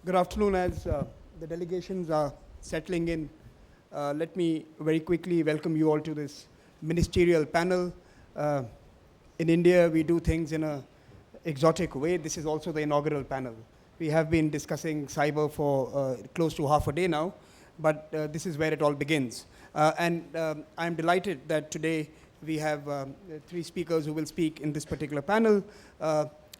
Good afternoon. As the delegations are settling in, let me very quickly welcome you all to this ministerial panel. In India, we do things in an exotic way. This is also the inaugural panel. We have been discussing cyber for close to half a day now, but this is where it all begins. I'm delighted that today we have three speakers who will speak in this particular panel.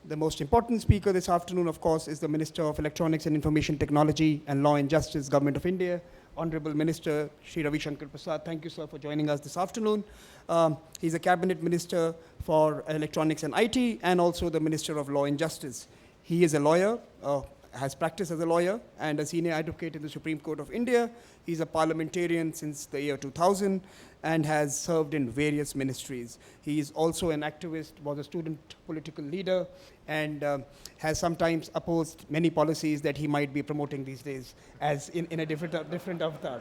The most important speaker this afternoon, of course, is the Minister of Electronics and Information Technology and Law and Justice, Government of India, Honorable Minister Shri Ravi Shankar Prasad. Thank you, sir, for joining us this afternoon. He's a Cabinet Minister for Electronics and IT, and also the Minister of Law and Justice. He is a lawyer, has practiced as a lawyer, and a senior advocate in the Supreme Court of India. He's a parliamentarian since the year 2000 and has served in various ministries. He is also an activist, was a student political leader, and has sometimes opposed many policies that he might be promoting these days as in a different avatar.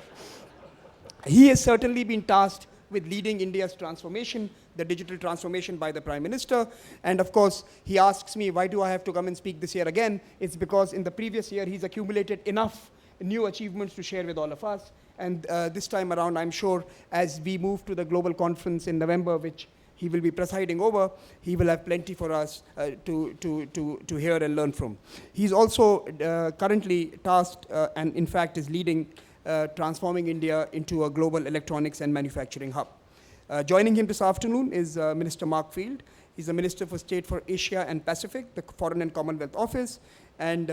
He has certainly been tasked with leading India's transformation, the digital transformation by the Prime Minister. And of course, he asks me, why do I have to come and speak this year again? It's because in the previous year, he's accumulated enough new achievements to share with all of us. And this time around, I'm sure, as we move to the global conference in November, which he will be presiding over, he will have plenty for us to hear and learn from. He's also currently tasked and in fact is leading transforming India into a global electronics and manufacturing hub. Joining him this afternoon is Minister Mark Field. He's the Minister for State for Asia and Pacific, the Foreign and Commonwealth Office. And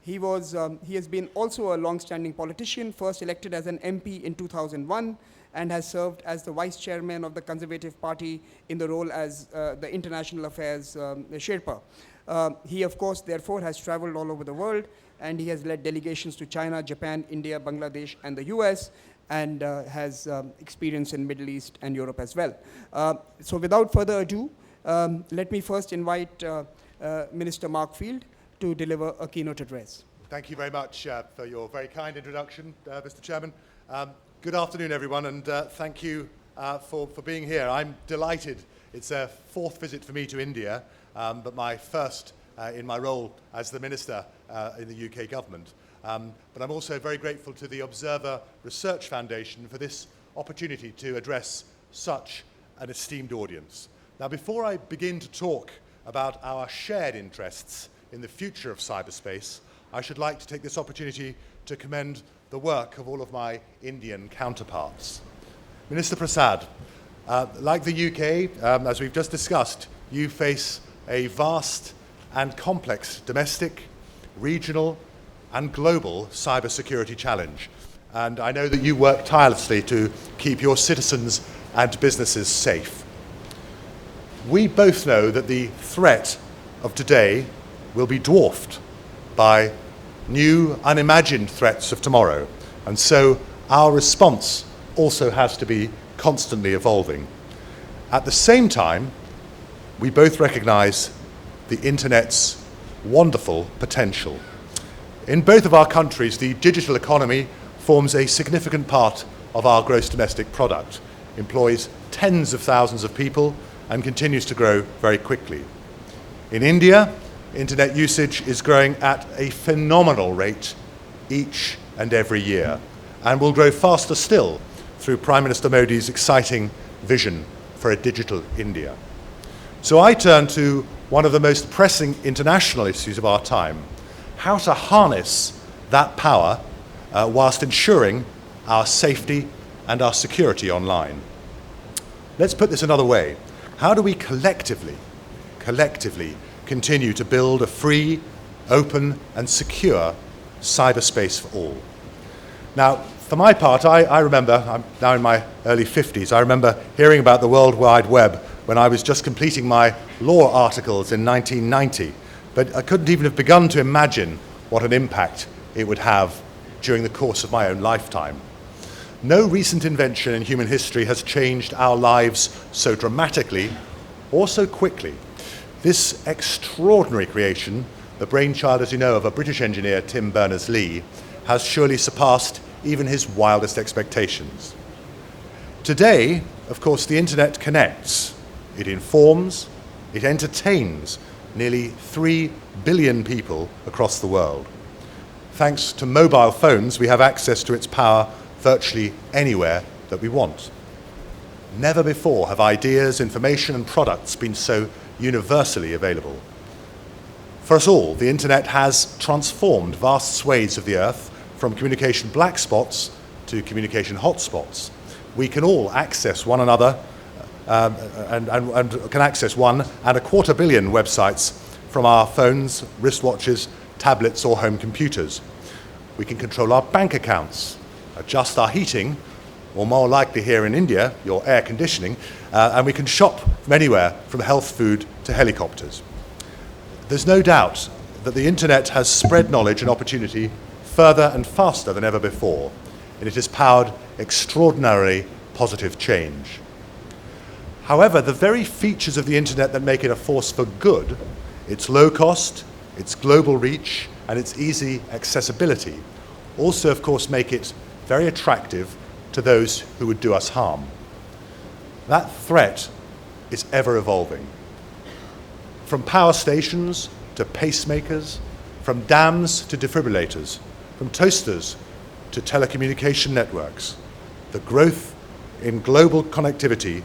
he has been also a long-standing politician, first elected as an MP in 2001, and has served as the Vice Chairman of the Conservative Party in the role as the International Affairs Sherpa. He, of course, therefore, has traveled all over the world, and he has led delegations to China, Japan, India, Bangladesh, and the US, and has experience in Middle East and Europe as well. So without further ado, let me first invite Minister Mark Field to deliver a keynote address. Thank you very much for your very kind introduction, Mr. Chairman. Good afternoon, everyone, and thank you for being here. I'm delighted. It's a fourth visit for me to India, but my first in my role as the Minister in the UK government. But I'm also very grateful to the Observer Research Foundation for this opportunity to address such an esteemed audience. Now, before I begin to talk about our shared interests in the future of cyberspace, I should like to take this opportunity to commend the work of all of my Indian counterparts. Minister Prasad, like the UK, as we've just discussed, you face a vast and complex domestic, regional, and global cybersecurity challenge. And I know that you work tirelessly to keep your citizens and businesses safe. We both know that the threat of today will be dwarfed by new, unimagined threats of tomorrow. And so our response also has to be constantly evolving. At the same time, we both recognize the Internet's wonderful potential. In both of our countries, the digital economy forms a significant part of our gross domestic product, employs tens of thousands of people, and continues to grow very quickly. In India, Internet usage is growing at a phenomenal rate each and every year, and will grow faster still through Prime Minister Modi's exciting vision for a digital India. So I turn to one of the most pressing international issues of our time: how to harness that power whilst ensuring our safety and our security online. Let's put this another way. How do we collectively continue to build a free, open, and secure cyberspace for all? Now, for my part, I remember, I'm now in my early 50s, I remember hearing about the World Wide Web when I was just completing my law articles in 1990, but I couldn't even have begun to imagine what an impact it would have during the course of my own lifetime. No recent invention in human history has changed our lives so dramatically or so quickly. This extraordinary creation, the brainchild, as you know, of a British engineer, Tim Berners-Lee, has surely surpassed even his wildest expectations. Today, of course, the Internet connects, it informs, it entertains nearly 3 billion people across the world. thanks to mobile phones, we have access to its power virtually anywhere that we want. Never before have ideas, information, and products been so universally available. For us all, the internet has transformed vast swathes of the earth from communication black spots to communication hotspots. We can all access one another and can access 1.25 billion websites from our phones, wristwatches, tablets, or home computers. We can control our bank accounts, adjust our heating, or more likely here in India, your air conditioning, and we can shop from anywhere, from health food to helicopters. There's no doubt that the internet has spread knowledge and opportunity further and faster than ever before, and it has powered extraordinarily positive change. However, the very features of the internet that make it a force for good, its low cost, its global reach, and its easy accessibility, also of course make it very attractive to those who would do us harm. That threat is ever evolving. From power stations to pacemakers, from dams to defibrillators, from toasters to telecommunication networks, the growth in global connectivity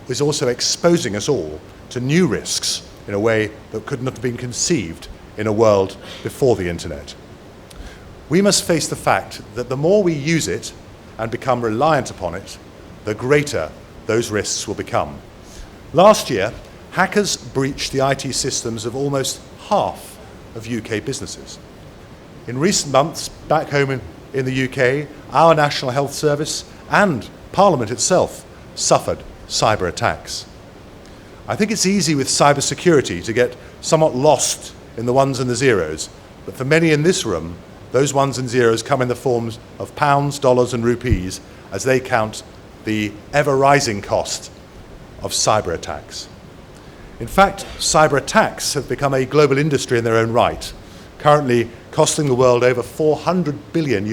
is also exposing us all to new risks in a way that could not have been conceived in a world before the internet. We must face the fact that the more we use it and become reliant upon it, the greater those risks will become. Last year, hackers breached the IT systems of almost half of UK businesses. In recent months, back home in the UK, our National Health Service and Parliament itself suffered cyber attacks. I think it's easy with cybersecurity to get somewhat lost in the ones and the zeros, but for many in this room, those ones and zeros come in the forms of pounds, dollars, and rupees as they count the ever-rising cost of cyber attacks. In fact, cyber attacks have become a global industry in their own right, currently costing the world over $400 billion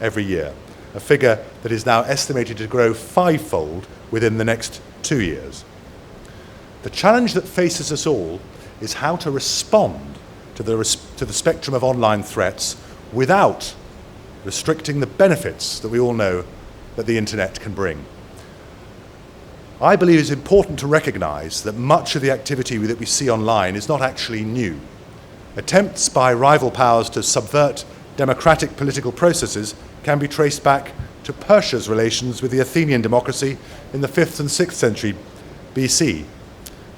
every year, a figure that is now estimated to grow fivefold within the next 2 years. The challenge that faces us all is how to respond to the spectrum of online threats without restricting the benefits that we all know that the internet can bring. I believe it's important to recognize that much of the activity that we see online is not actually new. Attempts by rival powers to subvert democratic political processes can be traced back to Persia's relations with the Athenian democracy in the 5th and 6th century BC.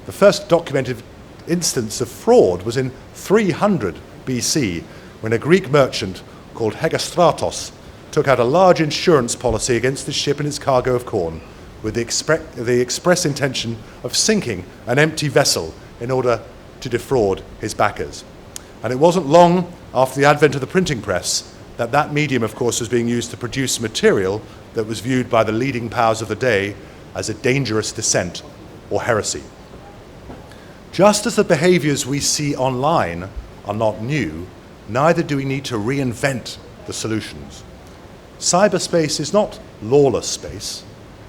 The first documented instance of fraud was in 300 BC, when a Greek merchant called Hegestratos took out a large insurance policy against the ship and its cargo of corn, with the express intention of sinking an empty vessel in order to defraud his backers. And it wasn't long after the advent of the printing press that that medium, of course, was being used to produce material that was viewed by the leading powers of the day as a dangerous dissent or heresy. Just as the behaviors we see online are not new, neither do we need to reinvent the solutions. Cyberspace is not lawless space.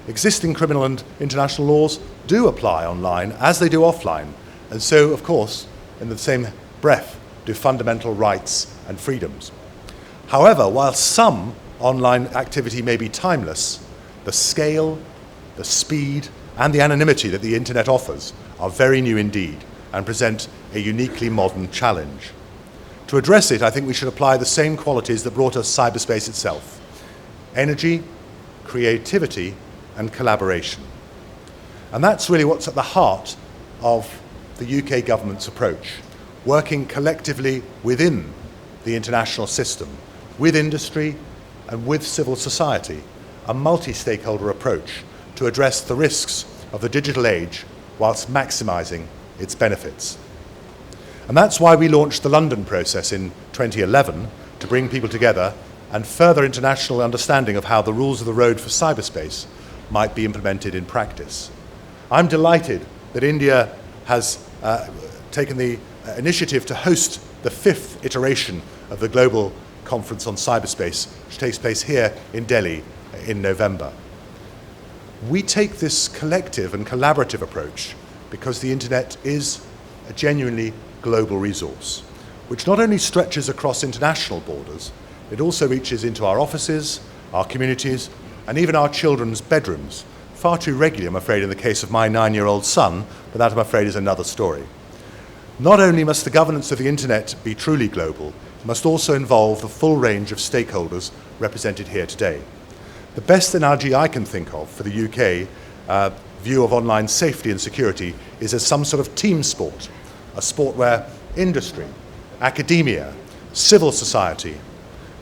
Existing criminal and international laws do apply online as they do offline, and so, of course, in the same breath, do fundamental rights and freedoms. However, while some online activity may be timeless, the scale, the speed, and the anonymity that the internet offers are very new indeed and present a uniquely modern challenge. To address it, I think we should apply the same qualities that brought us cyberspace itself: energy, creativity, and collaboration. And that's really what's at the heart of the UK government's approach, working collectively within the international system, with industry and with civil society, a multi-stakeholder approach to address the risks of the digital age whilst maximising its benefits. And that's why we launched the London process in 2011 to bring people together and further international understanding of how the rules of the road for cyberspace might be implemented in practice. I'm delighted that India has taken the initiative to host the 5th iteration of the Global Conference on Cyberspace, which takes place here in Delhi in November. We take this collective and collaborative approach because the internet is a genuinely global resource. which not only stretches across international borders, it also reaches into our offices, our communities, and even our children's bedrooms. Far too regularly, I'm afraid, in the case of my 9-year-old son, but that, I'm afraid, is another story. Not only must the governance of the internet be truly global, it must also involve the full range of stakeholders represented here today. The best analogy I can think of for the UK view of online safety and security is as some sort of team sport, a sport where industry, academia, civil society,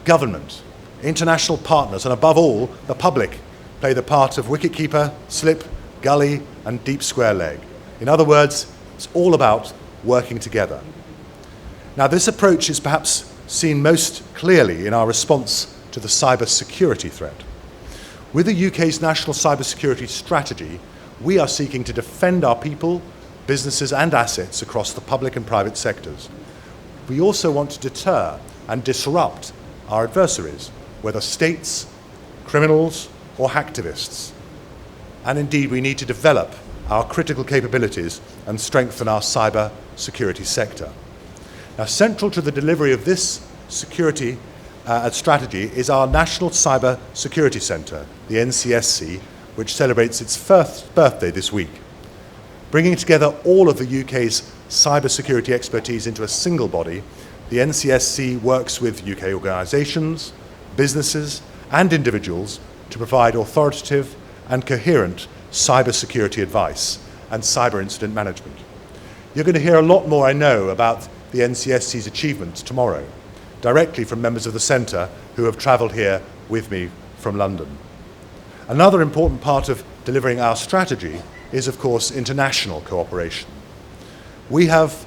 government, international partners, and above all, the public, play the part of wicketkeeper, slip, gully, and deep square leg. In other words, it's all about working together. Now, this approach is perhaps seen most clearly in our response to the cyber security threat. With the UK's national cybersecurity strategy, we are seeking to defend our people, businesses, and assets across the public and private sectors. We also want to deter and disrupt our adversaries, whether states, criminals, or hacktivists. And indeed, we need to develop our critical capabilities and strengthen our cyber security sector. Now, central to the delivery of this security strategy is our National Cyber Security Centre, the NCSC, which celebrates its first birthday this week. Bringing together all of the UK's cybersecurity expertise into a single body, the NCSC works with UK organisations, businesses, and individuals to provide authoritative and coherent cybersecurity advice and cyber incident management. You're going to hear a lot more, I know, about the NCSC's achievements tomorrow, directly from members of the Centre who have travelled here with me from London. Another important part of delivering our strategy is, of course, international cooperation. We have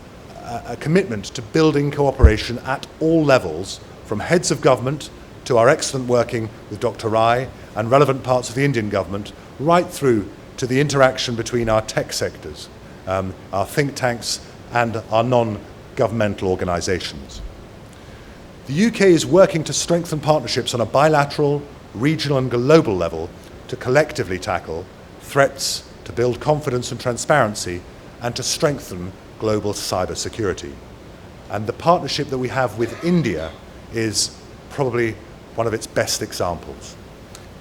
a commitment to building cooperation at all levels, from heads of government to our excellent working with Dr. Rai and relevant parts of the Indian government, right through to the interaction between our tech sectors, our think tanks, and our non-governmental organisations. The UK is working to strengthen partnerships on a bilateral, regional, and global level to collectively tackle threats, to build confidence and transparency, and to strengthen global cyber security. And the partnership that we have with India is probably one of its best examples.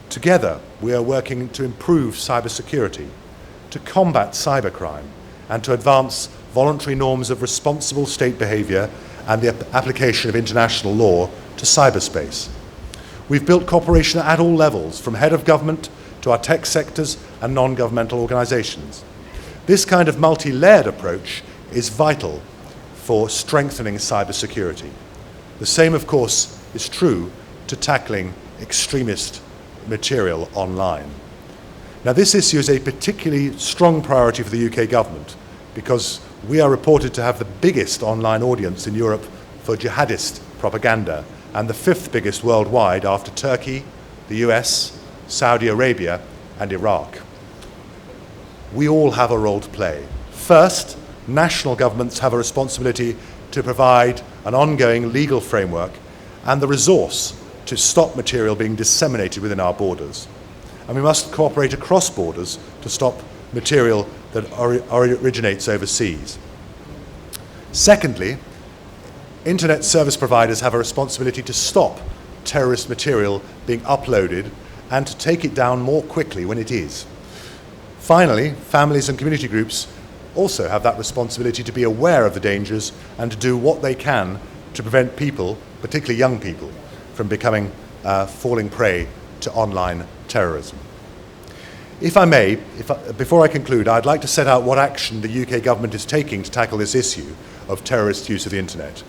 Together, we are working to improve cybersecurity, to combat cybercrime, and to advance voluntary norms of responsible state behaviour and the application of international law to cyberspace. We've built cooperation at all levels, from head of government to our tech sectors and non-governmental organisations. This kind of multi-layered approach is vital for strengthening cybersecurity. The same, of course, is true to tackling extremist material online. Now, this issue is a particularly strong priority for the UK government because we are reported to have the biggest online audience in Europe for jihadist propaganda and the 5th biggest worldwide after Turkey, the US, Saudi Arabia, and Iraq. We all have a role to play. First, national governments have a responsibility to provide an ongoing legal framework and the resource to stop material being disseminated within our borders. And we must cooperate across borders to stop material that originates overseas. Secondly, internet service providers have a responsibility to stop terrorist material being uploaded and to take it down more quickly when it is. Finally, families and community groups also have that responsibility to be aware of the dangers and to do what they can to prevent people, particularly young people, from falling prey to online terrorism. If I may, before I conclude, I'd like to set out what action the UK government is taking to tackle this issue of terrorist use of the internet.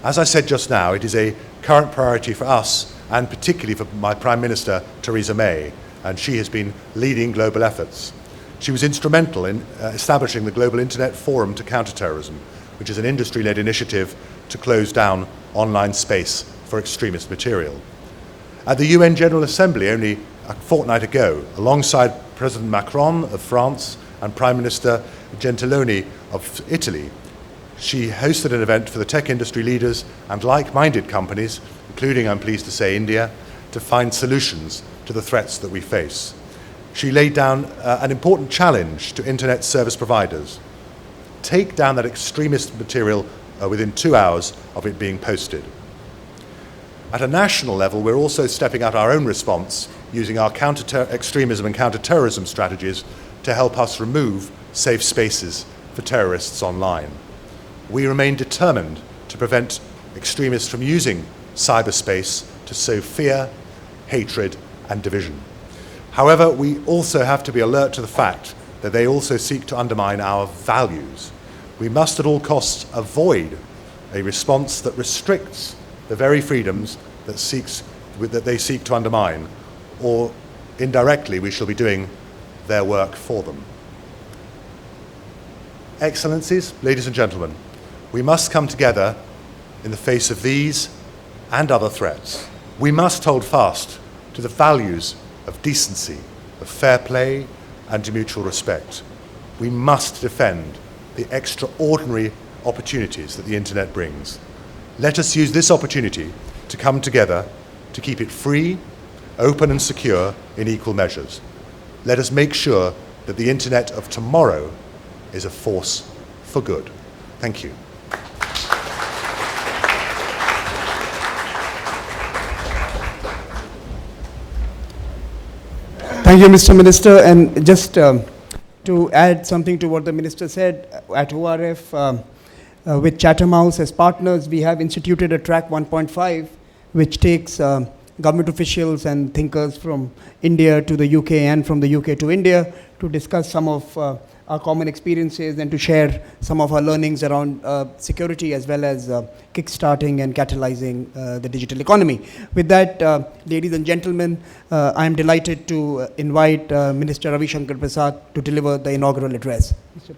As I said just now, it is a current priority for us and particularly for my Prime Minister, Theresa May, and she has been leading global efforts. She was instrumental in establishing the Global Internet Forum to Counter Terrorism, which is an industry-led initiative to close down online space for extremist material. At the UN General Assembly only a fortnight ago, alongside President Macron of France and Prime Minister Gentiloni of Italy, she hosted an event for the tech industry leaders and like-minded companies, including, I'm pleased to say, India, to find solutions to the threats that we face. She laid down an important challenge to internet service providers. Take down that extremist material within 2 hours of it being posted. At a national level, we're also stepping out our own response using our counter-extremism and counter-terrorism strategies to help us remove safe spaces for terrorists online. We remain determined to prevent extremists from using cyberspace to sow fear, hatred, and division. However, we also have to be alert to the fact that they also seek to undermine our values. We must at all costs avoid a response that restricts the very freedoms that they seek to undermine, or indirectly we shall be doing their work for them. Excellencies, ladies and gentlemen, we must come together in the face of these and other threats. We must hold fast to the values of decency, of fair play, and to mutual respect. We must defend the extraordinary opportunities that the internet brings. Let us use this opportunity to come together to keep it free, open and secure in equal measures. Let us make sure that the internet of tomorrow is a force for good. Thank you. Thank you, Mr. Minister. And just to add something to what the Minister said, at ORF, with Chatham House as partners, we have instituted a track 1.5, which takes government officials and thinkers from India to the UK and from the UK to India to discuss some of our common experiences and to share some of our learnings around security as well as kickstarting and catalyzing the digital economy. With that, ladies and gentlemen, I am delighted to invite Minister Ravi Shankar Prasad to deliver the inaugural address. Mr.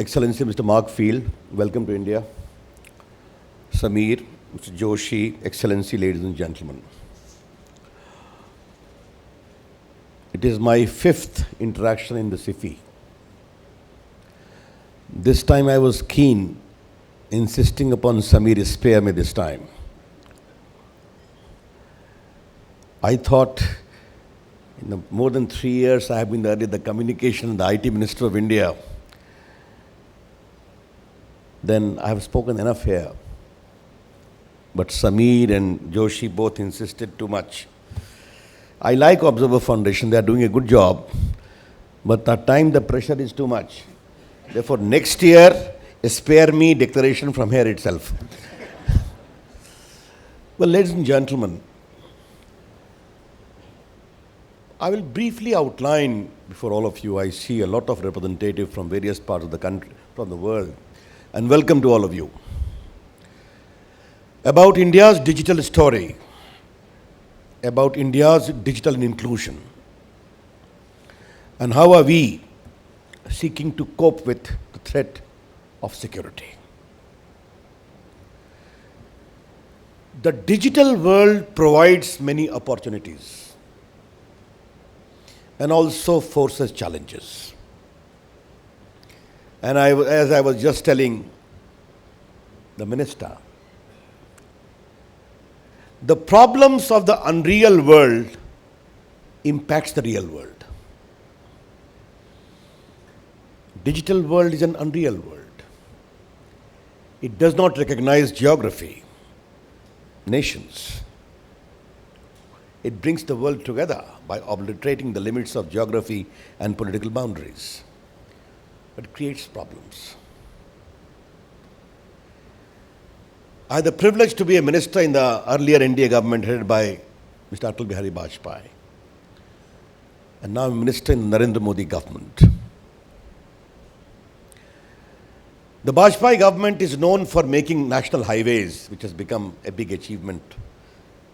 Excellency Mr. Mark Field, welcome to India. Samir, Mr. Joshi, Excellency, ladies and gentlemen. It is my 5th interaction in the CyFy. This time I was keen, insisting upon Samir spare me this time. I thought in the more than 3 years I have been the communication and the IT Minister of India. Then I have spoken enough here. But Samir and Joshi both insisted too much. I like Observer Foundation, they are doing a good job, but at times the pressure is too much. Therefore, next year, spare me declaration from here itself. Well, ladies and gentlemen, I will briefly outline before all of you. I see a lot of representatives from various parts of the country, from the world. And welcome to all of you. About India's digital story, about India's digital inclusion, and how are we seeking to cope with the threat of security. The digital world provides many opportunities and also forces challenges. And as I was just telling the minister, the problems of the unreal world impacts the real world. Digital world is an unreal world. It does not recognize geography, nations. It brings the world together by obliterating the limits of geography and political boundaries. But creates problems. I had the privilege to be a minister in the earlier NDA government headed by Mr. Atal Bihari Vajpayee. And now I'm a minister in the Narendra Modi government. The Vajpayee government is known for making national highways, which has become a big achievement,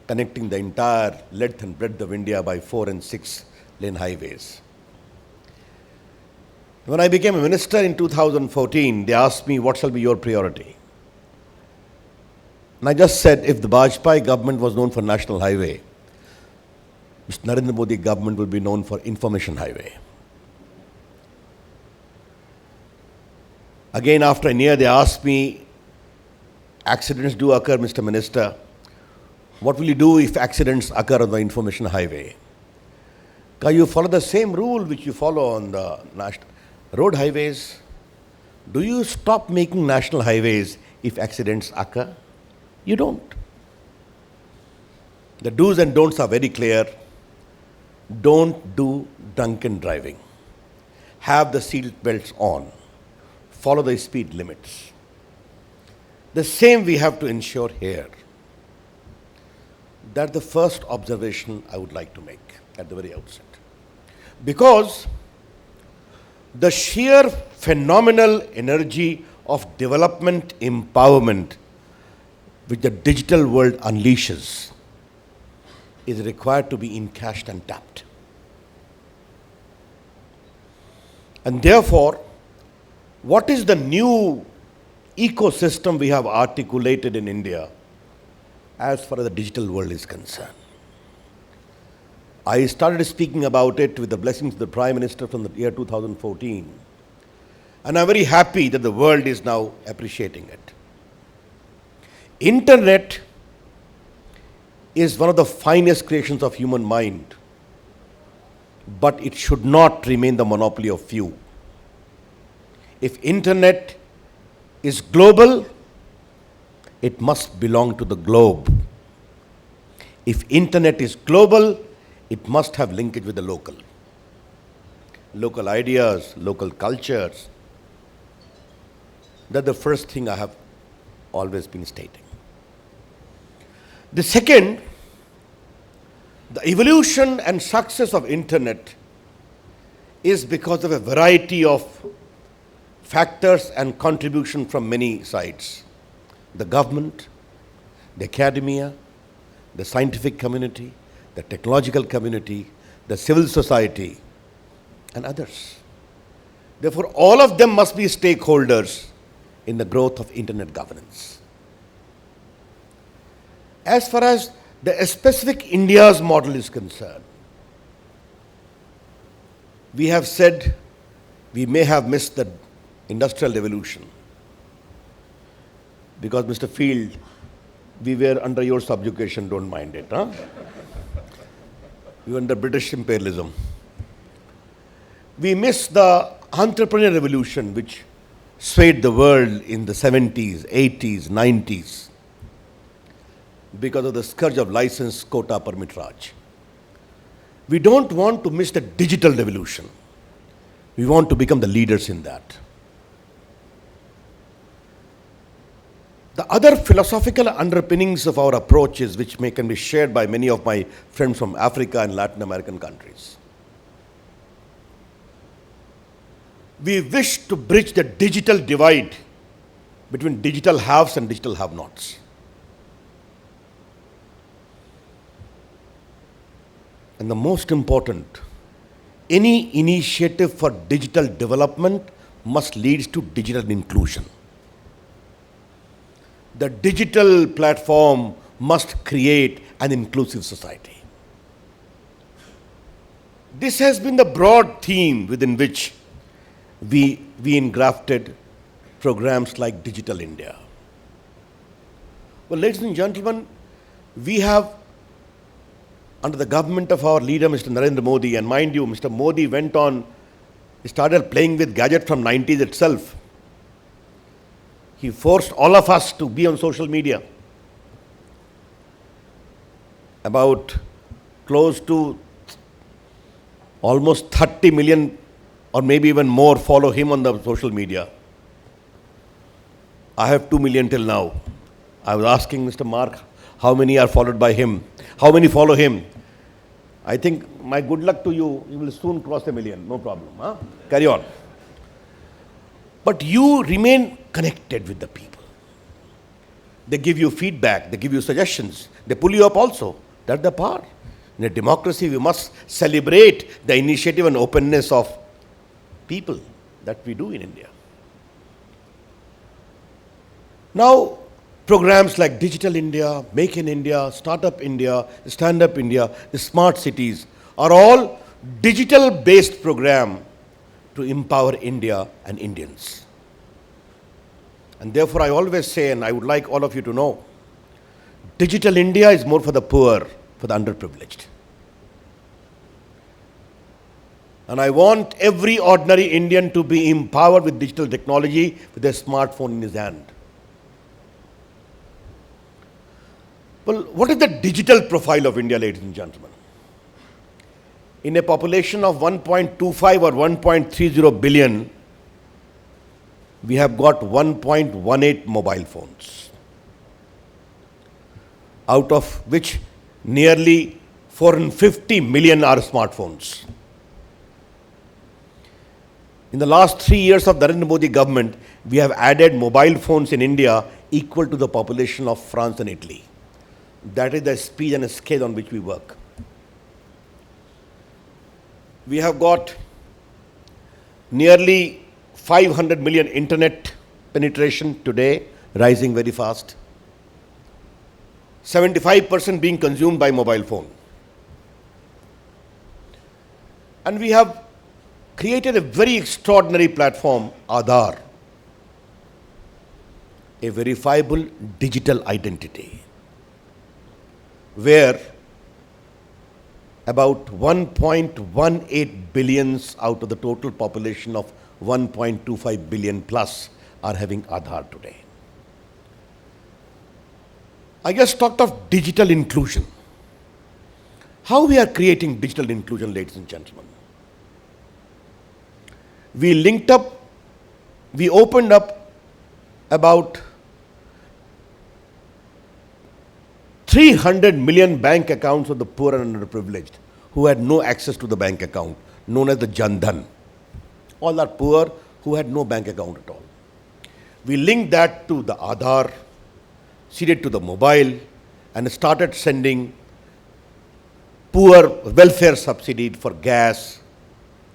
connecting the entire length and breadth of India by 4 and 6 lane highways. When I became a minister in 2014, they asked me, what shall be your priority? And I just said, if the Vajpayee government was known for national highway, Mr. Narendra Modi government will be known for information highway. Again, after a year, they asked me, accidents do occur, Mr. Minister. What will you do if accidents occur on the information highway? Can you follow the same rule which you follow on the road highways? Do you stop making national highways if accidents occur? You don't. The do's and don'ts are very clear. Don't do drunken driving. Have the seat belts on. Follow the speed limits. The same we have to ensure here. That's the first observation I would like to make at the very outset. Because the sheer phenomenal energy of development empowerment which the digital world unleashes is required to be encashed and tapped. And therefore, what is the new ecosystem we have articulated in India as far as the digital world is concerned? I started speaking about it with the blessings of the Prime Minister from the year 2014. And I'm very happy that the world is now appreciating it. Internet is one of the finest creations of human mind, but it should not remain the monopoly of few. If internet is global, it must belong to the globe. If internet is global, it must have linkage with the local. Local ideas, local cultures. That's the first thing I have always been stating. The second, the evolution and success of internet is because of a variety of factors and contribution from many sides. The government, the academia, the scientific community, the technological community, the civil society, and others. Therefore, all of them must be stakeholders in the growth of internet governance. As far as the specific India's model is concerned, we have said we may have missed the industrial revolution because, Mr. Field, we were under your subjugation, don't mind it. Huh? We were under British imperialism. We missed the entrepreneurial revolution which swayed the world in the 70s, 80s, 90s because of the scourge of license, quota, permit raj. We don't want to miss the digital revolution. We want to become the leaders in that. The other philosophical underpinnings of our approaches, which can be shared by many of my friends from Africa and Latin American countries. We wish to bridge the digital divide between digital haves and digital have-nots. And the most important, any initiative for digital development must lead to digital inclusion. The digital platform must create an inclusive society. This has been the broad theme within which we engrafted programs like Digital India. Well, ladies and gentlemen, we have, under the government of our leader, Mr. Narendra Modi, and mind you, Mr. Modi started playing with gadgets from 90s itself. He forced all of us to be on social media. About close to almost 30 million or maybe even more follow him on the social media. I have 2 million till now. I was asking Mr. Mark how many are followed by him, how many follow him. I think my good luck to you, you will soon cross 1 million, no problem. Huh? Carry on. But you remain connected with the people. They give you feedback, they give you suggestions, they pull you up also. That's the power. In a democracy, we must celebrate the initiative and openness of people that we do in India. Now, programs like Digital India, Make in India, Startup India, Stand Up India, the Smart Cities are all digital-based programs to empower India and Indians. And therefore, I always say, and I would like all of you to know, Digital India is more for the poor, for the underprivileged. And I want every ordinary Indian to be empowered with digital technology with a smartphone in his hand. Well, what is the digital profile of India, ladies and gentlemen? In a population of 1.25 or 1.30 billion, we have got 1.18 mobile phones, out of which nearly 450 million are smartphones. In the last 3 years of the Narendra Modi government, we have added mobile phones in India equal to the population of France and Italy. That is the speed and scale on which we work. We have got nearly 500 million internet penetration today, rising very fast. 75% being consumed by mobile phone. And we have created a very extraordinary platform, Aadhaar, a verifiable digital identity, where about 1.18 billions out of the total population of 1.25 billion plus are having Aadhaar today. I just talked of digital inclusion. How we are creating digital inclusion, ladies and gentlemen? We opened up about 300 million bank accounts of the poor and underprivileged who had no access to the bank account, known as the Jan Dhan. All are poor who had no bank account at all. We linked that to the Aadhaar, seeded to the mobile, and started sending poor welfare subsidy for gas,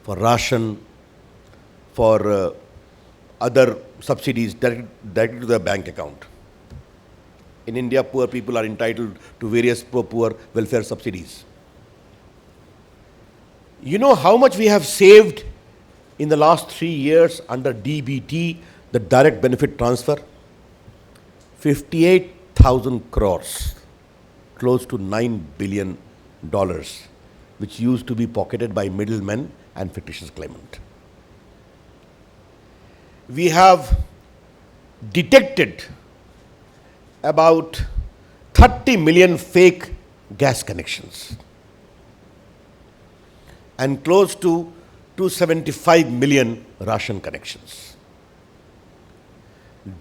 for ration, for other subsidies directly to their bank account. In India, poor people are entitled to various poor welfare subsidies. You know how much we have saved in the last 3 years under DBT, the direct benefit transfer? 58,000 crores, close to $9 billion, which used to be pocketed by middlemen and fictitious claimant. We have detected about 30 million fake gas connections and close to 275 million ration connections.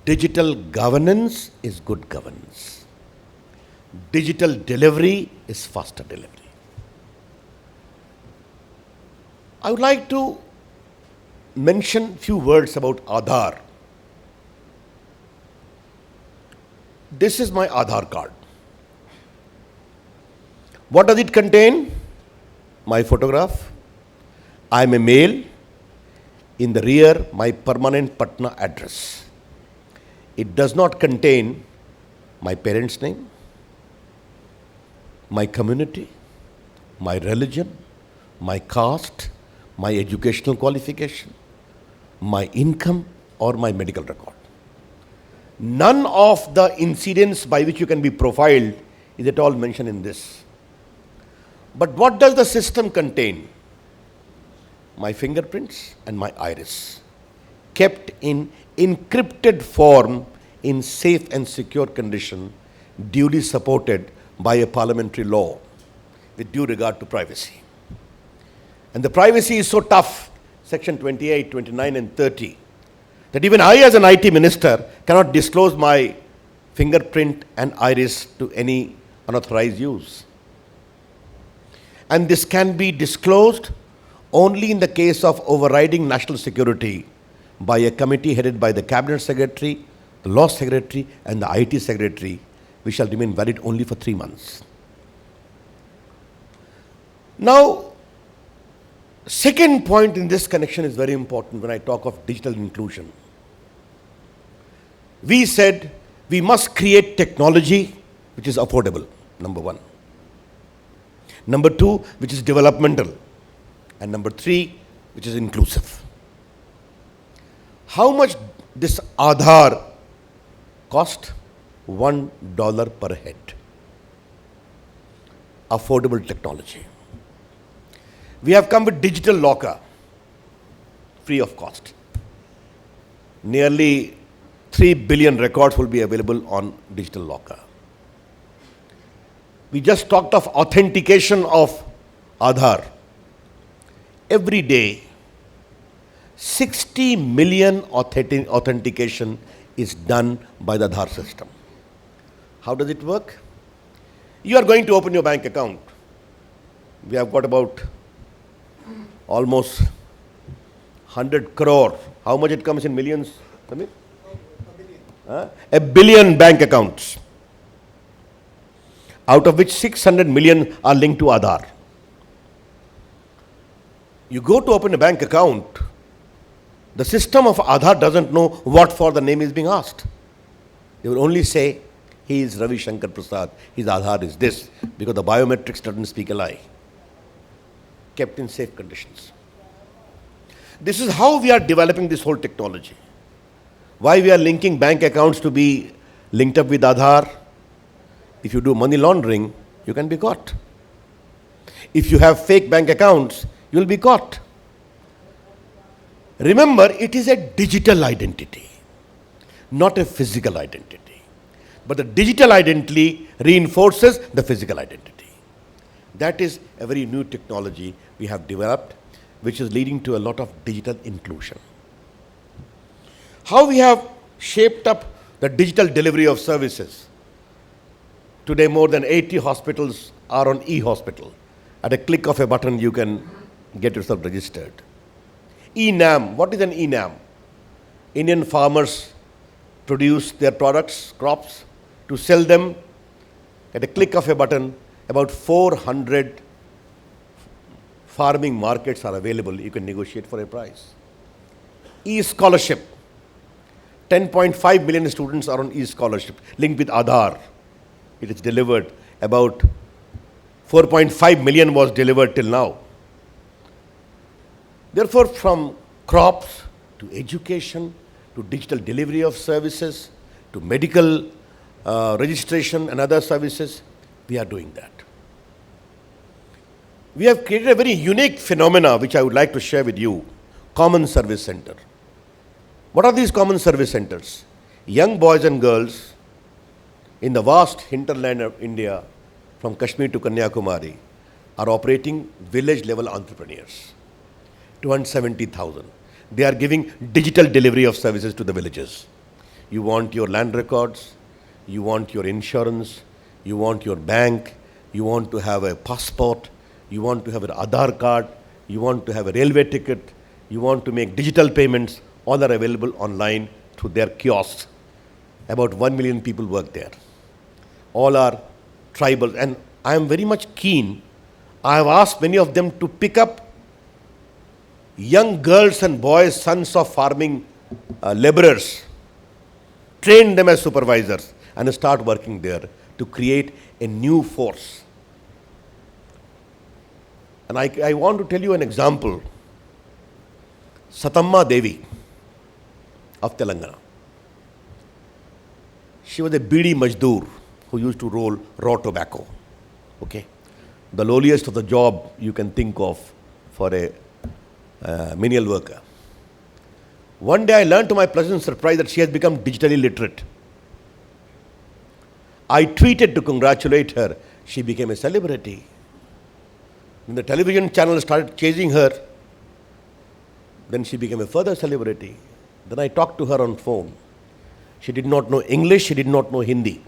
Digital governance is good governance. Digital delivery is faster delivery. I would like to mention few words about Aadhaar. This is my Aadhaar card. What does it contain? My photograph. I am a male. In the rear, my permanent Patna address. It does not contain my parents' name, my community, my religion, my caste, my educational qualification, my income, or my medical record. None of the incidents by which you can be profiled is at all mentioned in this. But what does the system contain? My fingerprints and my iris, kept in encrypted form in safe and secure condition, duly supported by a parliamentary law with due regard to privacy. And the privacy is so tough, section 28, 29 and 30, that even I as an IT minister cannot disclose my fingerprint and iris to any unauthorized use. And this can be disclosed only in the case of overriding national security by a committee headed by the Cabinet Secretary, the Law Secretary and the IT Secretary, which shall remain valid only for 3 months. Now, second point in this connection is very important when I talk of digital inclusion. We said we must create technology which is affordable, number one. Number two, which is developmental. And number three, which is inclusive. How much this Aadhaar cost? $1 per head. affordable technology. We have come with digital locker, free of cost. Nearly 3 billion records will be available on digital locker. We just talked of authentication of Aadhaar. Every day, 60 million authentication is done by the Aadhaar system. How does it work? You are going to open your bank account. We have got about almost 100 crore. How much it comes in millions? Samir? A billion bank accounts, out of which 600 million are linked to Aadhaar. You go to open a bank account, the system of Aadhaar doesn't know what for the name is being asked. They will only say, he is Ravi Shankar Prasad, his Aadhaar is this, because the biometrics doesn't speak a lie. Kept in safe conditions. This is how we are developing this whole technology. Why we are linking bank accounts to be linked up with Aadhaar. If you do money laundering, you can be caught. If you have fake bank accounts, you will be caught. Remember, it is a digital identity, not a physical identity. But the digital identity reinforces the physical identity. That is a very new technology we have developed, which is leading to a lot of digital inclusion. How we have shaped up the digital delivery of services. Today, more than 80 hospitals are on e-hospital. At a click of a button, you can get yourself registered. E-NAM, what is an E-NAM? Indian farmers produce their products, crops, to sell them. At a click of a button, about 400 farming markets are available. You can negotiate for a price. E-scholarship. 10.5 million students are on e-scholarship, linked with Aadhaar. It is delivered. About 4.5 million was delivered till now. Therefore, from crops to education, to digital delivery of services, to medical registration and other services, we are doing that. We have created a very unique phenomena which I would like to share with you, Common Service Center. What are these common service centers? Young boys and girls in the vast hinterland of India, from Kashmir to Kanyakumari, are operating village level entrepreneurs. 270,000. They are giving digital delivery of services to the villages. You want your land records, you want your insurance, you want your bank, you want to have a passport, you want to have an Aadhaar card, you want to have a railway ticket, you want to make digital payments, all are available online through their kiosks. About 1 million people work there. All are tribal, and I am very much keen. I have asked many of them to pick up young girls and boys, sons of farming laborers, train them as supervisors and start working there to create a new force. And I want to tell you an example. Satamma Devi of Telangana. She was a bidi majdoor who used to roll raw tobacco. Okay, the lowliest of the job you can think of for a menial worker. One day I learned to my pleasant surprise that she has become digitally literate. I tweeted to congratulate her. She became a celebrity. When the television channel started chasing her, then she became a further celebrity. Then I talked to her on phone. She did not know English, she did not know Hindi.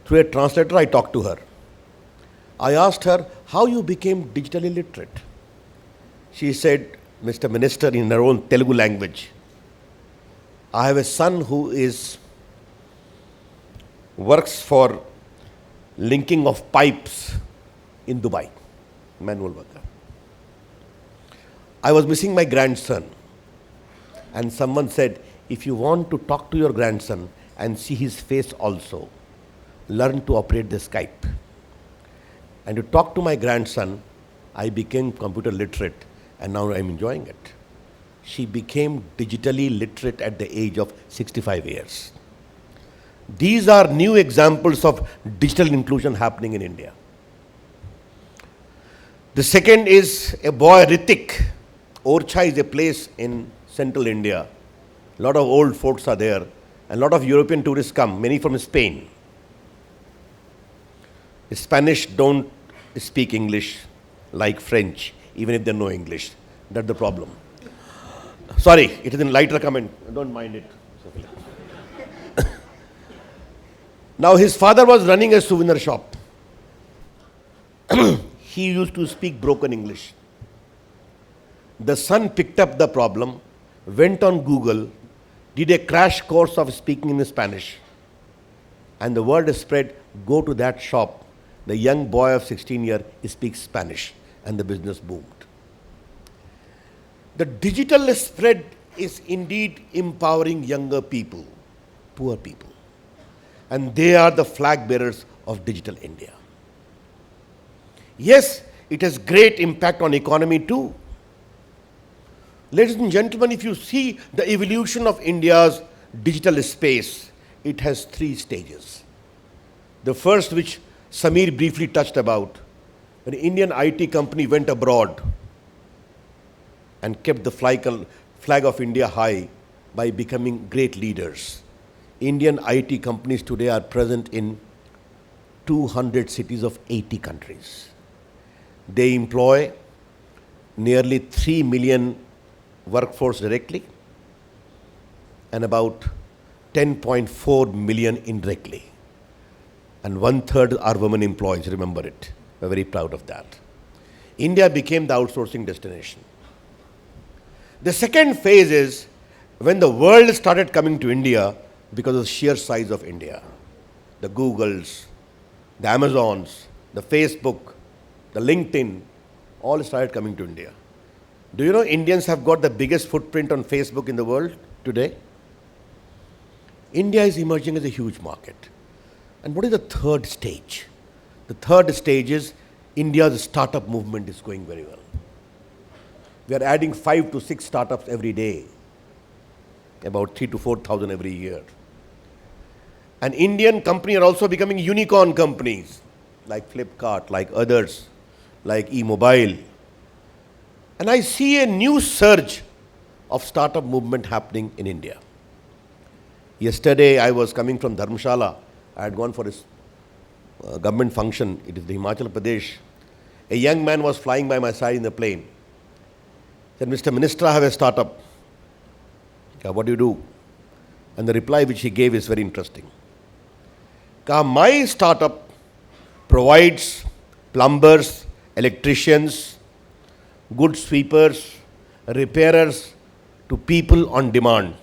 Through a translator, I talked to her. I asked her how you became digitally literate. She said, Mr. Minister, in her own Telugu language, I have a son who works for linking of pipes in Dubai, manual worker. I was missing my grandson, and someone said, if you want to talk to your grandson and see his face also, learn to operate the Skype. And to talk to my grandson, I became computer literate, and now I'm enjoying it. She became digitally literate at the age of 65 years. These are new examples of digital inclusion happening in India. The second is a boy, Ritik. Orcha is a place in central India. A lot of old forts are there. And a lot of European tourists come, many from Spain. The Spanish don't speak English like French, even if they know English. That's the problem. Sorry, it is in lighter comment. Don't mind it. Now his father was running a souvenir shop. He used to speak broken English. The son picked up the problem, went on Google, did a crash course of speaking in Spanish, and the word spread, go to that shop. The young boy of 16 years speaks Spanish, and the business boomed. The digital spread is indeed empowering younger people, poor people, and they are the flag bearers of digital India. Yes, it has great impact on economy too. Ladies and gentlemen, if you see the evolution of India's digital space, it has 3 stages. The first, which Samir briefly touched about, an Indian IT company went abroad and kept the flag of India high by becoming great leaders. Indian IT companies today are present in 200 cities of 80 countries. They employ nearly 3 million workforce directly and about 10.4 million indirectly. And 1/3 are women employees, remember it. We're very proud of that. India became the outsourcing destination. The second phase is when the world started coming to India because of the sheer size of India. The Googles, the Amazons, the Facebook, the LinkedIn, all started coming to India. Do you know Indians have got the biggest footprint on Facebook in the world today? India is emerging as a huge market. And what is the third stage? The third stage is India's startup movement is going very well. We are adding 5 to 6 startups every day, about 3,000 to 4,000 every year. And Indian companies are also becoming unicorn companies, like Flipkart, like others, like eMobile. And I see a new surge of startup movement happening in India. Yesterday, I was coming from Dharamshala. I had gone for a government function. It is the Himachal Pradesh. A young man was flying by my side in the plane. He said, Mr. Minister, I have a startup. What do you do? And the reply which he gave is very interesting. My startup provides plumbers, electricians, good sweepers, repairers to people on demand.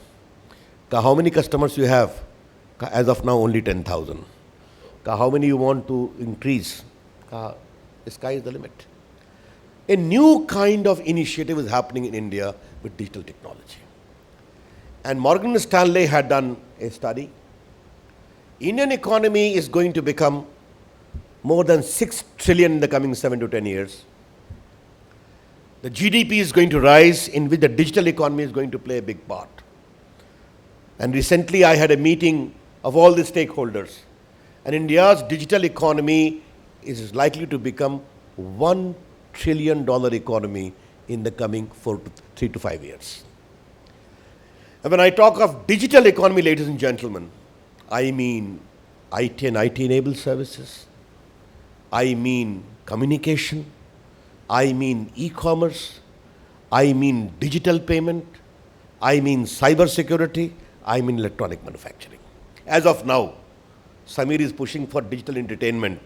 How many customers you have? As of now, only 10,000. How many you want to increase? The sky is the limit. A new kind of initiative is happening in India with digital technology. And Morgan Stanley had done a study. Indian economy is going to become more than 6 trillion in the coming 7 to 10 years. The GDP is going to rise, in which the digital economy is going to play a big part. And recently I had a meeting of all the stakeholders. And India's digital economy is likely to become $1 trillion economy in the coming 3 to 5 years. And when I talk of digital economy, ladies and gentlemen, I mean IT and IT-enabled services. I mean communication. I mean e-commerce. I mean digital payment. I mean cyber security. I mean electronic manufacturing. As of now, Samir is pushing for digital entertainment.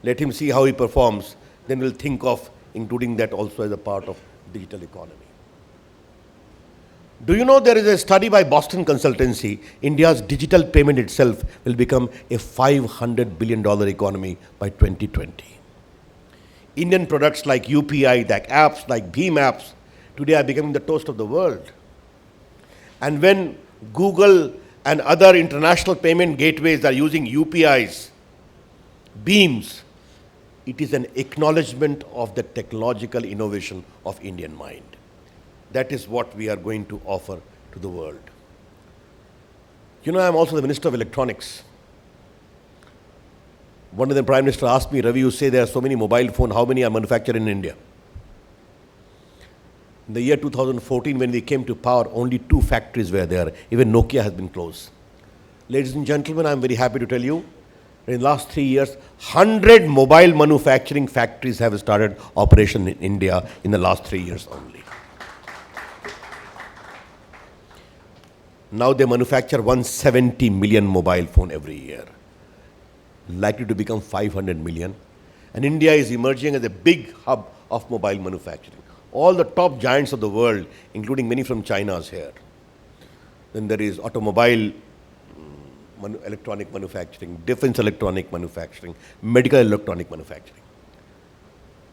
Let him see how he performs. Then we'll think of including that also as a part of digital economy. Do you know there is a study by Boston Consultancy, India's digital payment itself will become a $500 billion economy by 2020. Indian products like UPI, like apps, like Bheem apps, today are becoming the toast of the world. And when Google and other international payment gateways are using UPIs, Bheems, it is an acknowledgement of the technological innovation of Indian mind. That is what we are going to offer to the world. You know, I am also the Minister of Electronics. One of the Prime Minister asked me, Ravi, you say there are so many mobile phones, how many are manufactured in India? In the year 2014, when we came to power, only 2 factories were there. Even Nokia has been closed. Ladies and gentlemen, I'm very happy to tell you, in the last 3 years, 100 mobile manufacturing factories have started operation in India in the last 3 years only. Now they manufacture 170 million mobile phone every year, likely to become 500 million. And India is emerging as a big hub of mobile manufacturing. All the top giants of the world, including many from China, is here. Then there is automobile electronic manufacturing, defense electronic manufacturing, medical electronic manufacturing.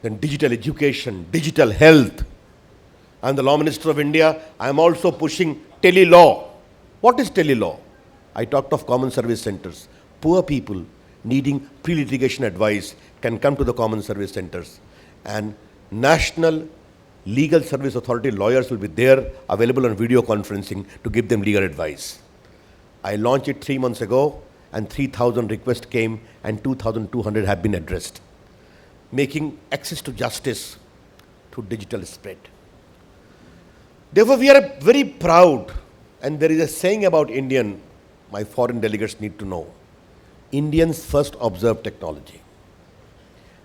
Then digital education, digital health. I am the Law Minister of India. I am also pushing tele-law. What is tele-law? I talked of common service centers. Poor people needing pre-litigation advice can come to the common service centers, and National Legal Service Authority lawyers will be there available on video conferencing to give them legal advice. I launched it 3 months ago, and 3,000 requests came and 2,200 have been addressed, making access to justice through digital spread. Therefore, we are very proud, and there is a saying about Indian, my foreign delegates need to know. Indians first observe technology,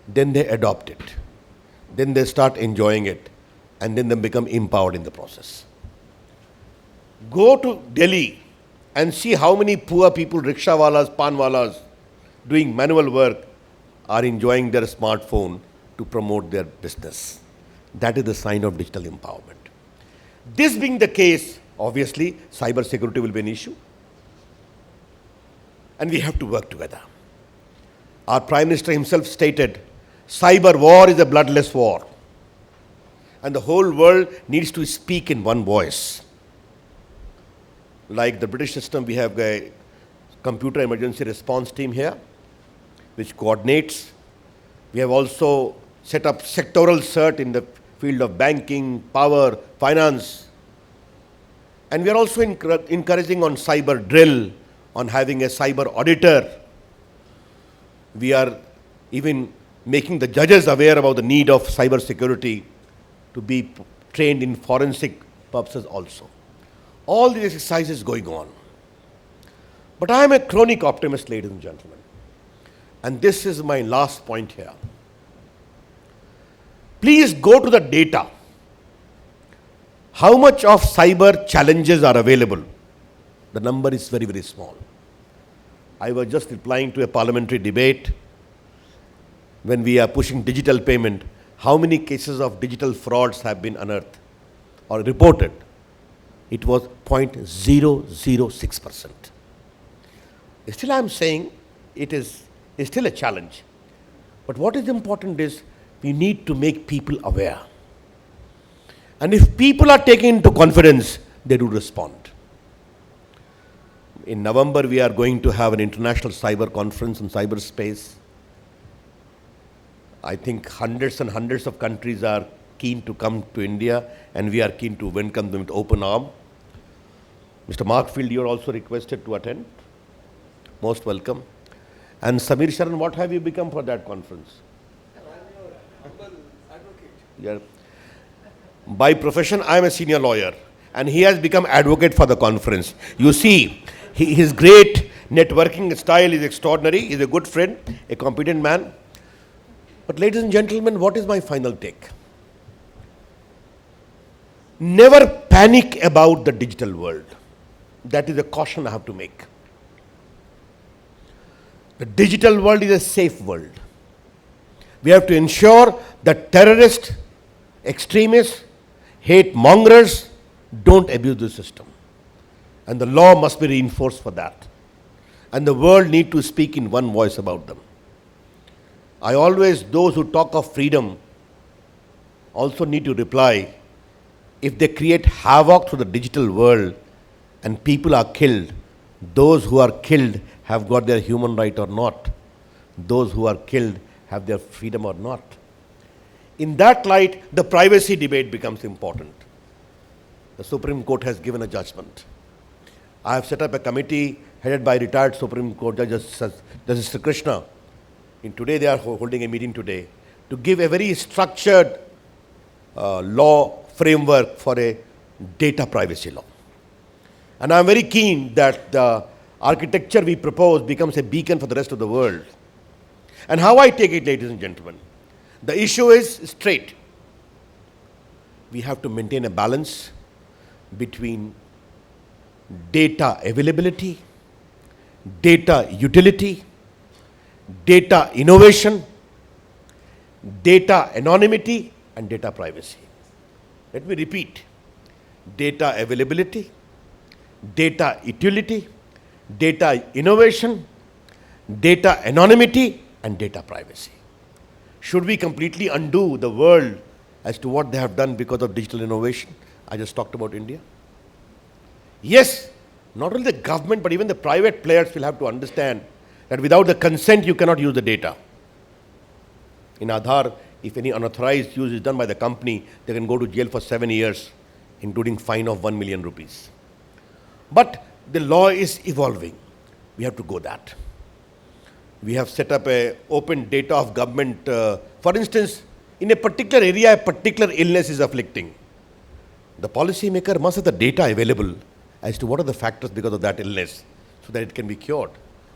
then they adopt it, then they start enjoying it, and then they become empowered in the process. Go to Delhi and see how many poor people, rickshawalas, panwalas, doing manual work, are enjoying their smartphone to promote their business. That is the sign of digital empowerment. This being the case, obviously, cyber security will be an issue, and we have to work together. Our Prime Minister himself stated, cyber war is a bloodless war, and the whole world needs to speak in one voice. Like the British system, we have a computer emergency response team here, which coordinates. We have also set up sectoral CERT in the field of banking, power, finance. And we are also encouraging on cyber drill, on having a cyber auditor. We are even making the judges aware about the need of cyber security to be trained in forensic purposes also. All these exercises going on. But I am a chronic optimist, ladies and gentlemen. And this is my last point here. Please go to the data. How much of cyber challenges are available? The number is very, very small. I was just replying to a parliamentary debate when we are pushing digital payment. How many cases of digital frauds have been unearthed or reported? It was 0.006%. Still I am saying it is still a challenge. But what is important is we need to make people aware. And if people are taken into confidence, they do respond. In November, we are going to have an international cyber conference in cyberspace. I think hundreds and hundreds of countries are keen to come to India, and we are keen to welcome them with open arm. Mr. Markfield, you are also requested to attend. Most welcome. And Samir Sharan, what have you become for that conference? I'm your humble advocate. Yeah. By profession, I am a senior lawyer, and he has become advocate for the conference. You see, his great networking style is extraordinary. He is a good friend, a competent man. But ladies and gentlemen, what is my final take? Never panic about the digital world. That is a caution I have to make. The digital world is a safe world. We have to ensure that terrorists, extremists, hate mongers don't abuse the system. And the law must be reinforced for that. And the world need to speak in one voice about them. I always, those who talk of freedom also need to reply, if they create havoc through the digital world and people are killed, those who are killed have got their human right or not? Those who are killed have their freedom or not? In that light, the privacy debate becomes important. The Supreme Court has given a judgment. I have set up a committee headed by retired Supreme Court Judge Justice Sri Krishna today they are holding a meeting today to give a very structured law framework for a data privacy law. And I'm very keen that the architecture we propose becomes a beacon for the rest of the world. And how I take it, ladies and gentlemen, the issue is straight. We have to maintain a balance between data availability, data utility, data innovation, data anonymity, and data privacy. Let me repeat. Data availability, data utility, data innovation, data anonymity, and data privacy. Should we completely undo the world as to what they have done because of digital innovation? I just talked about India. Yes, not only the government, but even the private players will have to understand that without the consent, you cannot use the data. In Aadhaar, if any unauthorized use is done by the company, they can go to jail for 7 years, including fine of 1 million rupees. But the law is evolving. We have to go that. We have set up a open data of government. For instance, in a particular area, a particular illness is afflicting. The policymaker must have the data available as to what are the factors because of that illness so that it can be cured.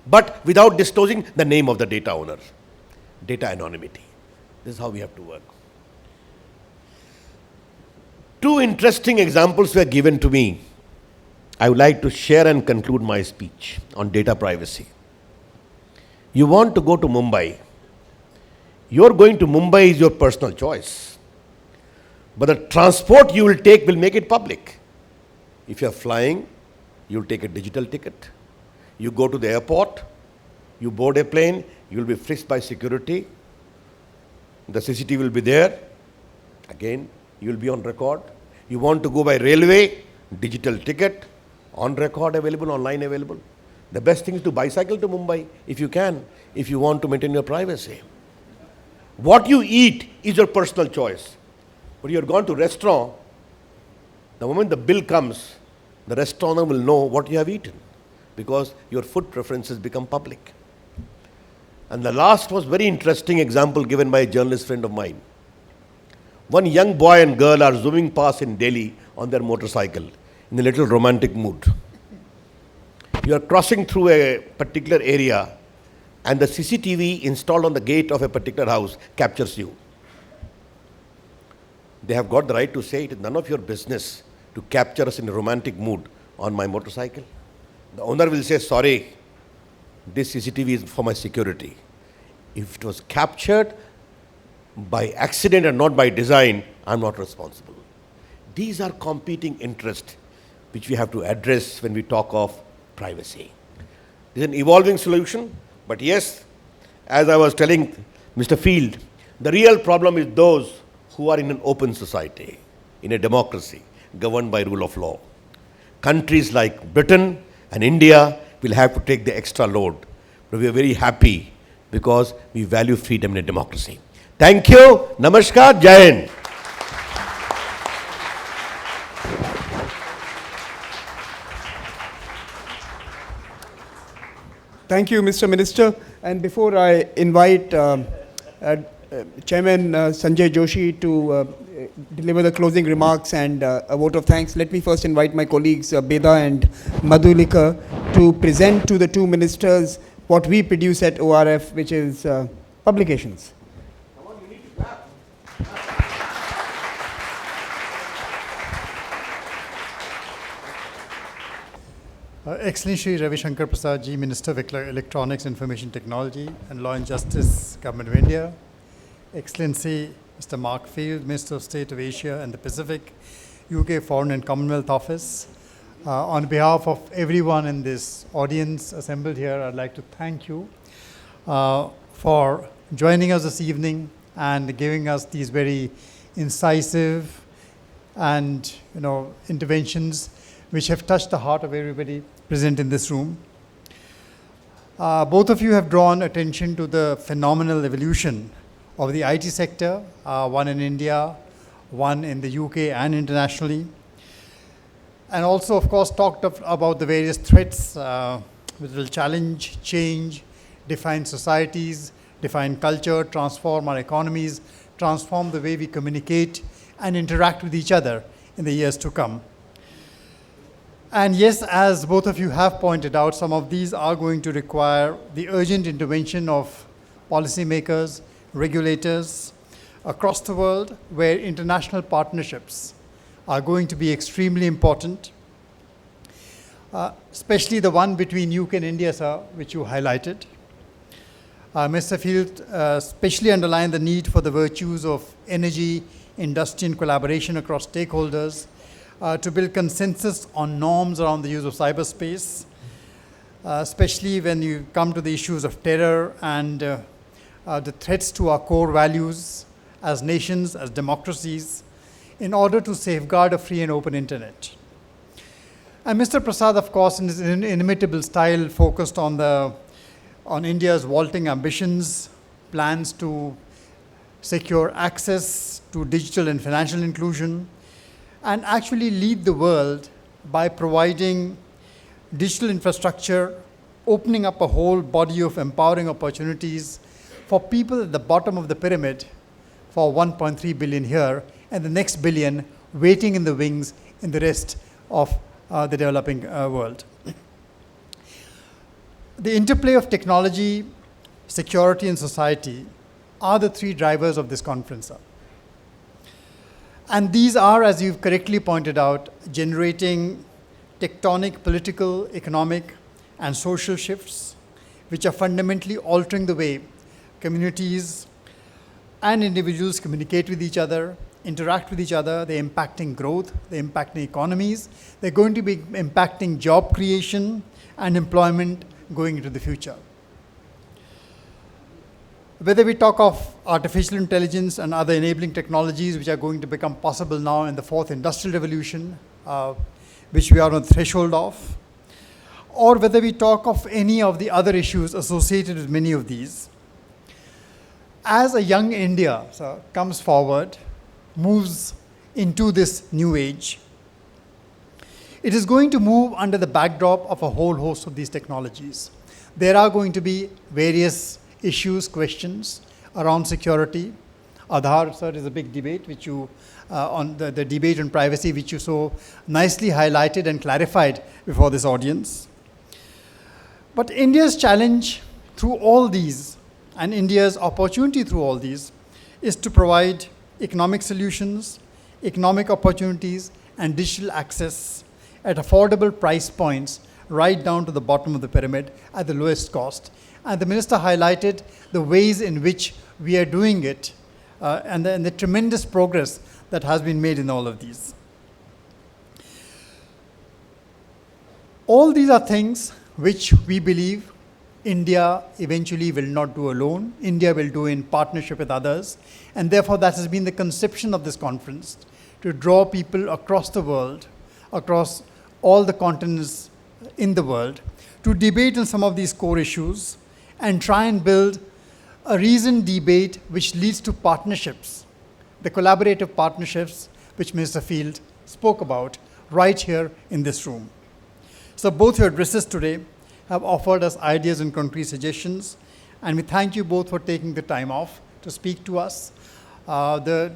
But without disclosing the name of the data owner. Data anonymity. This is how we have to work. Two interesting examples were given to me. I would like to share and conclude my speech on data privacy. You want to go to Mumbai. Your going to Mumbai is your personal choice. But the transport you will take will make it public. If you are flying, you will take a digital ticket. You go to the airport, you board a plane, you will be frisked by security. The CCTV will be there. Again, you will be on record. You want to go by railway, digital ticket, on record available, online available. The best thing is to bicycle to Mumbai if you can, if you want to maintain your privacy. What you eat is your personal choice. But you have gone to a restaurant, the moment the bill comes, the restaurant will know what you have eaten because your food preferences become public. And the last was very interesting example given by a journalist friend of mine. One young boy and girl are zooming past in Delhi on their motorcycle in a little romantic mood. You are crossing through a particular area and the CCTV installed on the gate of a particular house captures you. They have got the right to say it is none of your business to capture us in a romantic mood on my motorcycle. The owner will say, sorry, this CCTV is for my security. If it was captured by accident and not by design, I'm not responsible. These are competing interests which we have to address when we talk of privacy. It's an evolving solution, but yes, as I was telling Mr. Field, the real problem is those who are in an open society, in a democracy, governed by rule of law. Countries like Britain and India will have to take the extra load. But we are very happy because we value freedom in a democracy. Thank you. Namaskar. Jai Hind. Thank you, Mr. Minister. And before I invite Chairman Sanjay Joshi to deliver the closing remarks and a vote of thanks, let me first invite my colleagues Beda and Madhulika to present to the two ministers what we produce at ORF, which is publications. Come on, you need to clap. Excellency Ravi Shankar Prasad ji, Minister of Electronics, Information Technology and Law and Justice, Government of India. Excellency Mr. Mark Field, Minister of State of Asia and the Pacific, UK Foreign and Commonwealth Office. On behalf of everyone in this audience assembled here, I'd like to thank you for joining us this evening and giving us these very incisive and interventions which have touched the heart of everybody present in this room. Both of you have drawn attention to the phenomenal evolution of the IT sector, one in India, one in the UK and internationally. And also, of course, talked about the various threats which will challenge, change, define societies, define culture, transform our economies, transform the way we communicate and interact with each other in the years to come. And yes, as both of you have pointed out, some of these are going to require the urgent intervention of policymakers, regulators across the world, where international partnerships are going to be extremely important, especially the one between UK and India, sir, which you highlighted. Mr. Field especially underlined the need for the virtues of energy, industry, and collaboration across stakeholders to build consensus on norms around the use of cyberspace, especially when you come to the issues of terror and the threats to our core values as nations, as democracies, in order to safeguard a free and open internet. And Mr. Prasad, of course, in his inimitable style, focused on India's vaulting ambitions, plans to secure access to digital and financial inclusion, and actually lead the world by providing digital infrastructure, opening up a whole body of empowering opportunities for people at the bottom of the pyramid, for 1.3 billion here, and the next billion waiting in the wings in the rest of the developing world. The interplay of technology, security, and society are the three drivers of this conference. And these are, as you've correctly pointed out, generating tectonic political, economic, and social shifts, which are fundamentally altering the way communities and individuals communicate with each other, interact with each other. They're impacting growth, they're impacting economies, they're going to be impacting job creation and employment going into the future. Whether we talk of artificial intelligence and other enabling technologies which are going to become possible now in the fourth industrial revolution, which we are on the threshold of, or whether we talk of any of the other issues associated with many of these, as a young India comes forward, moves into this new age, it is going to move under the backdrop of a whole host of these technologies. There are going to be various issues, questions around security. Aadhaar, sir, is a big debate, which you, on the debate on privacy, which you so nicely highlighted and clarified before this audience. But India's challenge through all these, and India's opportunity through all these, is to provide economic solutions, economic opportunities, and digital access at affordable price points right down to the bottom of the pyramid at the lowest cost. And the minister highlighted the ways in which we are doing it and the tremendous progress that has been made in all of these. All these are things which we believe India eventually will not do alone. India will do in partnership with others. And therefore, that has been the conception of this conference, to draw people across the world, across all the continents in the world, to debate on some of these core issues and try and build a reasoned debate which leads to partnerships, the collaborative partnerships which Mr. Field spoke about right here in this room. So both your addresses today have offered us ideas and concrete suggestions, and we thank you both for taking the time off to speak to us. The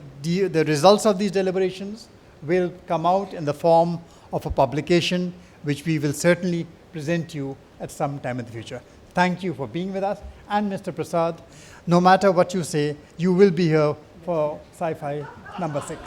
results of these deliberations will come out in the form of a publication, which we will certainly present to you at some time in the future. Thank you for being with us. And Mr. Prasad, no matter what you say, you will be here for CyFy number 6.